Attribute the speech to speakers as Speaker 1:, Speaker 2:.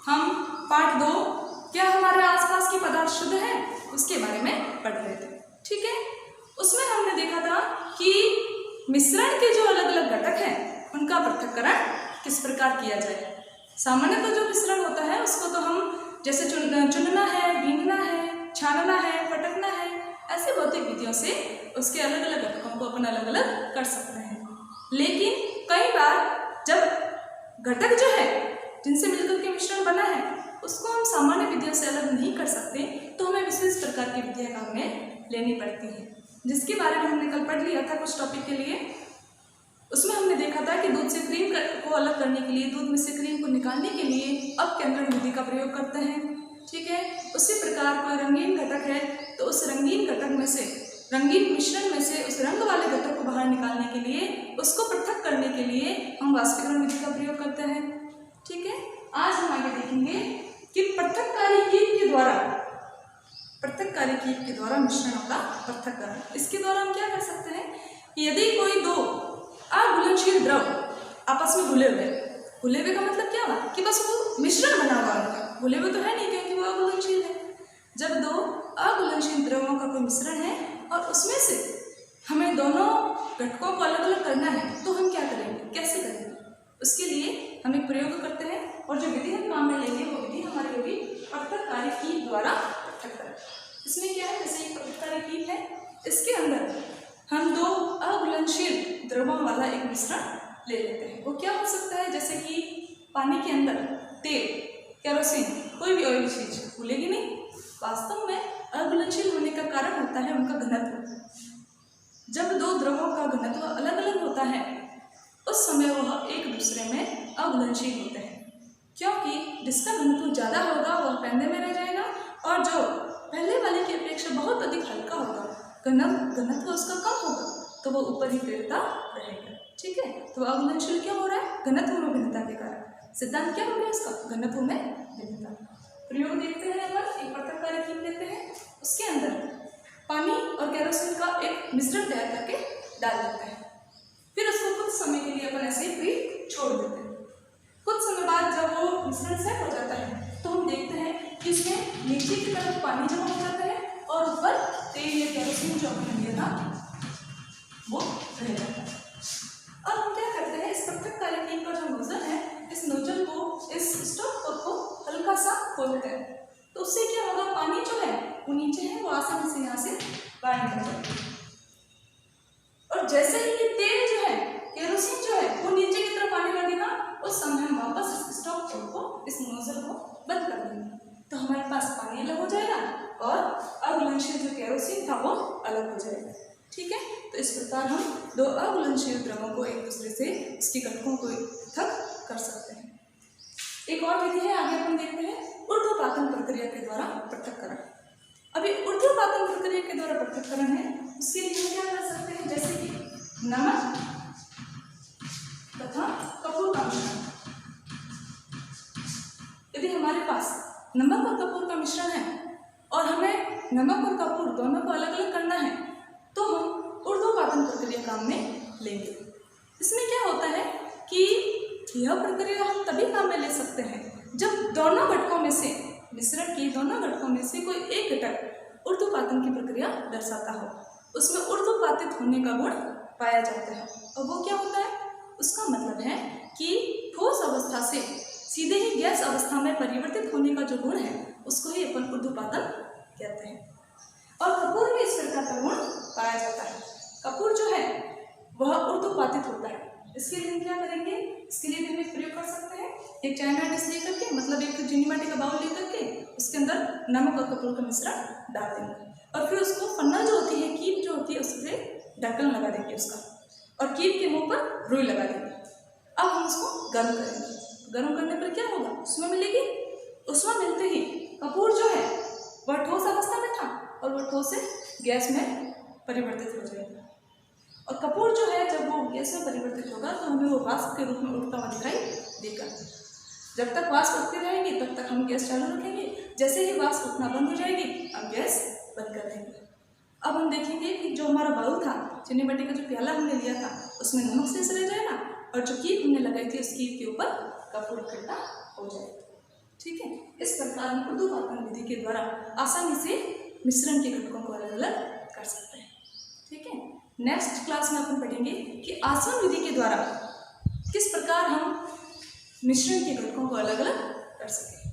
Speaker 1: हम पाठ 2 क्या हमारे आसपास के पदार्थ शुद्ध हैं उसके बारे में पढ़ रहे थे। ठीक है, उसमें हमने देखा था कि मिश्रण के जो अलग अलग घटक हैं उनका पृथक्करण किस प्रकार किया जाए। सामान्यतः जो मिश्रण होता है उसको तो हम जैसे चुनना है, बीनना है, छानना है, पटकना है, ऐसे भौतिक विधियों से उसके अलग अलग घटकों को अपन अलग अलग कर सकते हैं। लेकिन कई बार जब घटक जो है जिनसे मिलकर के मिश्रण बना है उसको हम सामान्य विधियों से अलग नहीं कर सकते, तो हमें विशेष प्रकार की विधियां काम में लेनी पड़ती हैं, जिसके बारे में हमने कल पढ़ लिया था कुछ टॉपिक के लिए। उसमें हमने देखा था कि दूध से क्रीम को अलग करने के लिए, दूध में से क्रीम को निकालने के लिए अपकेंद्रण विधि का प्रयोग करते हैं। ठीक है, उसी प्रकार कोई रंगीन घटक है तो उस रंगीन घटक में से, रंगीन मिश्रण में से उस रंग वाले घटक को बाहर निकालने के लिए, उसको पृथक करने के लिए हम वाष्पीकरण विधि का प्रयोग करते हैं। ठीक है, आज हम आगे देखेंगे कि पृथक्कारी कीट के द्वारा मिश्रणों का पृथक्करण। इसके द्वारा हम क्या कर सकते हैं कि यदि कोई दो अघुलनशील द्रव आपस में घुले हुए का मतलब क्या हुआ कि बस वो मिश्रण बना हुआ है, घुले हुए तो है नहीं क्योंकि वो अघुलनशील है। जब दो अघुलनशील द्रवों का कोई मिश्रण है और उसमें से हमें दोनों घटकों को अलग अलग करना है तो हम क्या करेंगे, कैसे करेंगे? उसके लिए हम एक प्रयोग करते हैं और जो विधि हम काम में लेंगे वो विधि हमारी होगी पृथक्कारी कीट द्वारा पृथक्करण। इसमें क्या है, जैसे एक पृथक्कारी कीट है, इसके अंदर हम दो अघुलनशील द्रवों वाला एक मिश्रण ले लेते हैं। वो क्या हो सकता है, जैसे कि पानी के अंदर तेल, केरोसिन, कोई भी ऑयली चीज घुलेगी नहीं। वास्तव में अघुलनशील होने का कारण होता है उनका घनत्व। जब दो द्रवों का घनत्व अलग अलग होता है उस समय वह एक दूसरे में अघुलनशील होते हैं, क्योंकि जिसका घनत्व ज़्यादा होगा वह पैंदे में रह जाएगा और जो पहले वाले की अपेक्षा बहुत अधिक हल्का होगा, घनत्व उसका कम होगा, तो वो ऊपर ही तैरता रहेगा। ठीक है, तो अघुलनशील क्यों हो रहा है? घनत्व में भिन्नता के कारण। सिद्धांत क्या हो गया इसका? घनत्व में भिन्नता। प्रयोग देखते हैं, अपन एक पृथक्कारी कीट लेते हैं, उसके अंदर पानी और केरोसिन का एक मिश्रण तैयार करके डाल देते हैं, फिर उसको कुछ समय के लिए अपन ऐसे ही फ्री छोड़ देते हैं। कुछ समय बाद जब वो मिश्रण सेट हो जाता है तो हम देखते हैं कि इसमें नीचे की तरफ पानी जमा हो जाता है और ऊपर तेल या केरोसिन जो हमने लिया था वो रह जाता है। अब हम क्या करते हैं, इस पृथक्कारी कीट का जो नोजल है, इस नोजल को, इस स्टॉप को हल्का सा खोलते हैं, तो उससे क्या होगा, पानी जो है वो नीचे है वो आसानी से यहाँ से बाहर निकल जाएगा। और जैसे ही ये तेल जो है, केरोसिन जो है वो नीचे की तरफ आने लगेगा, उस समय हम वापस इस स्टॉप को, इस नोजल को बंद कर देंगे, तो हमारे पास पानी अलग हो जाएगा और अघुलनशील जो केरोसिन था वो अलग हो जाएगा। ठीक है, तो इस प्रकार हम दो अघुलनशील द्रवों को एक दूसरे से, उसके घटकों को पृथक कर सकते हैं। एक और विधि है, आगे अपन देखते हैं ऊर्ध्वपातन प्रक्रिया के द्वारा पृथक्करण। अभी ऊर्ध्वपातन प्रक्रिया के द्वारा पृथक्करण है, उसके लिए हम क्या कर सकते हैं, जैसे कि नमक तथा कपूर का मिश्रण। यदि हमारे पास नमक और कपूर का मिश्रण है और हमें नमक और कपूर दोनों को अलग अलग करना है तो हम ऊर्ध्वपातन प्रक्रिया काम में लेंगे। इसमें क्या होता है कि यह प्रक्रिया हम तभी काम में ले सकते हैं जब दोनों घटकों में से, मिश्रण के दोनों घटकों में से कोई एक घटक ऊर्ध्वपातन की प्रक्रिया दर्शाता हो, उसमें ऊर्ध्वपातित होने का गुण पाया जाता है। और वो क्या होता है, उसका मतलब है कि ठोस अवस्था से सीधे ही गैस अवस्था में परिवर्तित होने का जो गुण है उसको ही अपन ऊर्ध्वपातन कहते हैं। और कपूर में इस प्रकार का गुण पाया जाता है। कपूर जो है वह ऊर्ध्वपातित होता है। इसके लिए हम क्या करेंगे, इसके लिए हम एक प्रयोग कर सकते हैं, एक चाइना डिश लेकर के, मतलब एक चीनी माटी का बाउल लेकर के उसके अंदर नमक और कपूर का मिश्रण डाल देंगे और फिर उसको फन्ना जो होती है, कीप जो होती है, उससे ढक्कन लगा देंगे उसका, और कीप के मुंह पर रुई लगा देंगे। अब हम उसको गर्म करेंगे। गर्म करने पर क्या होगा, उसमें मिलेगी, उसमें मिलते ही कपूर जो है वह ठोस अवस्था में था और वह ठोस से गैस में परिवर्तित हो जाएगा। और कपूर जो है जब वो गैस में परिवर्तित होगा तो हमें वो वाष्प के रूप में उठता हुआ दिखाई देगा। जब तक वाष्प उठती रहेगी तब तक हम गैस चालू रखेंगे, जैसे ही वाष्प उठना बंद हो जाएगी हम गैस बंद कर देंगे। अब हम देखेंगे कि जो हमारा बाउल था, चीनी मिट्टी का जो प्याला हमने लिया था, उसमें नमक शेष रह जाएगा और जो कीप हमने लगाई थी उस कीप के ऊपर कपूर इकट्ठा हो जाएगा। ठीक। ठीक है, इस प्रकार हम ऊर्ध्वपातन विधि के द्वारा आसानी से मिश्रण के घटकों को अलग अलग कर सकते हैं। ठीक है, नेक्स्ट क्लास में अपन पढ़ेंगे कि आसवन विधि के द्वारा किस प्रकार हम मिश्रण के घटकों को अलग अलग कर सकें।